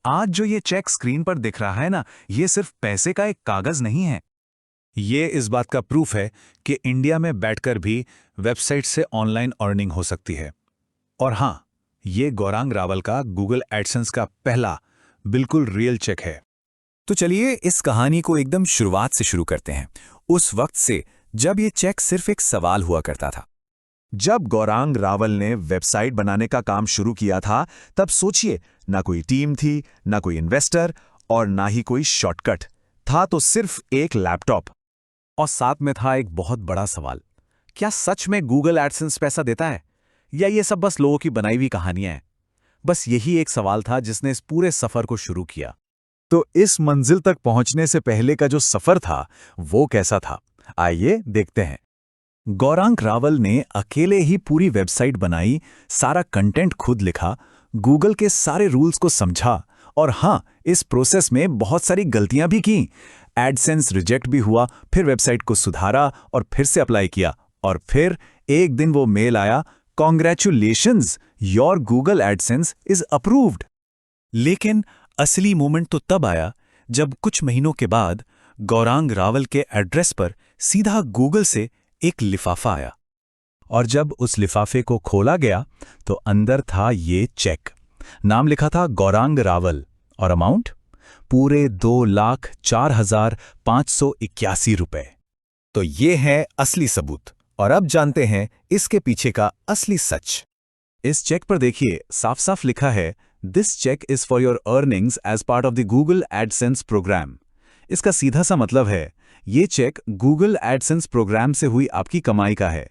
आज जो ये चेक स्क्रीन पर दिख रहा है ना, ये सिर्फ पैसे का एक कागज नहीं है। ये इस बात का प्रूफ है कि इंडिया में बैठकर भी वेबसाइट से ऑनलाइन अर्निंग हो सकती है। और हाँ, ये गौरांग रावल का गूगल एडसेंस का पहला बिल्कुल रियल चेक है। तो चलिए इस कहानी को एकदम शुरुआत से शुरू करते हैं, उस वक्त से जब ये चेक सिर्फ एक सवाल हुआ करता था। जब गौरांग रावल ने वेबसाइट बनाने का काम शुरू किया था, तब सोचिए, ना कोई टीम थी, ना कोई इन्वेस्टर और ना ही कोई शॉर्टकट था, तो सिर्फ एक लैपटॉप। और साथ में था एक बहुत बड़ा सवाल, क्या सच में गूगल एडसेंस पैसा देता है या ये सब बस लोगों की बनाई हुई कहानियां हैं? बस यही एक सवाल था जिसने इस पूरे सफर को शुरू किया। तो इस मंजिल तक पहुंचने से पहले का जो सफर था, वो कैसा था? आइए देखते हैं। गौरांग रावल ने अकेले ही पूरी वेबसाइट बनाई, सारा कंटेंट खुद लिखा, गूगल के सारे रूल्स को समझा और हाँ, इस प्रोसेस में बहुत सारी गलतियां भी की। एडसेंस रिजेक्ट भी हुआ, फिर वेबसाइट को सुधारा और फिर से अप्लाई किया और फिर एक दिन वो मेल आया, congratulations, your Google AdSense is approved. लेकिन असली मोमेंट तो तब आया जब कुछ महीनों के बाद गौरांग रावल के एड्रेस पर सीधा गूगल से एक लिफाफा आया। और जब उस लिफाफे को खोला गया तो अंदर था ये चेक। नाम लिखा था गौरांग रावल और अमाउंट पूरे 2,04,581 रुपए। तो ये है असली सबूत। और अब जानते हैं इसके पीछे का असली सच। इस चेक पर देखिए, साफ साफ लिखा है, this check is for your earnings as part of the Google AdSense programme. इसका सीधा सा मतलब है, ये चेक गूगल एडसेंस प्रोग्राम से हुई आपकी कमाई का है।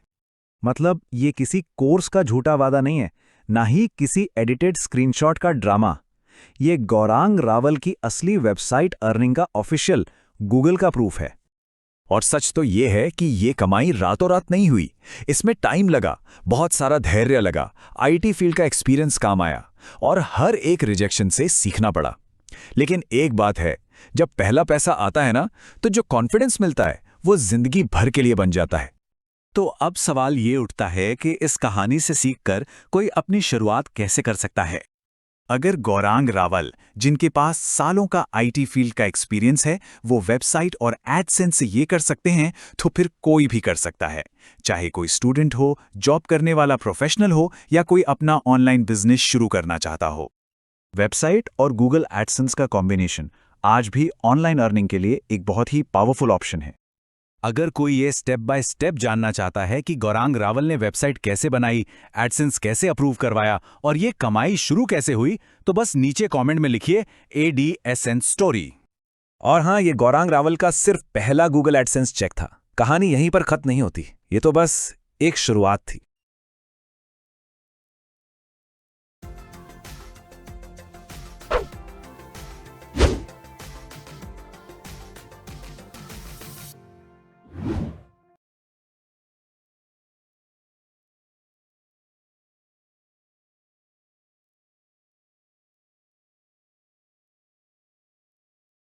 मतलब ये किसी कोर्स का झूठा वादा नहीं है, ना ही किसी एडिटेड स्क्रीनशॉट का ड्रामा। ये गौरांग रावल की असली वेबसाइट अर्निंग का ऑफिशियल गूगल का प्रूफ है। और सच तो ये है कि ये कमाई रातों रात नहीं हुई। इसमें टाइम लगा, बहुत सारा धैर्य लगा, आईटी फील्ड का एक्सपीरियंस काम आया और हर एक रिजेक्शन से सीखना पड़ा। लेकिन एक बात है, जब पहला पैसा आता है ना, तो जो कॉन्फिडेंस मिलता है वो जिंदगी भर के लिए बन जाता है। तो अब सवाल ये उठता है कि इस कहानी से सीखकर कोई अपनी शुरुआत कैसे कर सकता है? अगर गौरांग रावल, जिनके पास सालों का आईटी फील्ड का एक्सपीरियंस है, वो वेबसाइट और एडसेंस से ये कर सकते हैं, तो फिर कोई भी कर सकता है। चाहे कोई स्टूडेंट हो, जॉब करने वाला प्रोफेशनल हो या कोई अपना ऑनलाइन बिजनेस शुरू करना चाहता हो। वेबसाइट और गूगल एडसेंस का कॉम्बिनेशन आज भी ऑनलाइन अर्निंग के लिए एक बहुत ही पावरफुल ऑप्शन है। अगर कोई ये स्टेप बाय स्टेप जानना चाहता है कि गौरांग रावल ने वेबसाइट कैसे बनाई, एडसेंस कैसे अप्रूव करवाया और ये कमाई शुरू कैसे हुई, तो बस नीचे कमेंट में लिखिए ADSN स्टोरी। और हाँ, ये गौरांग रावल का सिर्फ पहला गूगल एडसेंस चेक था। कहानी यहीं पर खत्म नहीं होती, ये तो बस एक शुरुआत थी।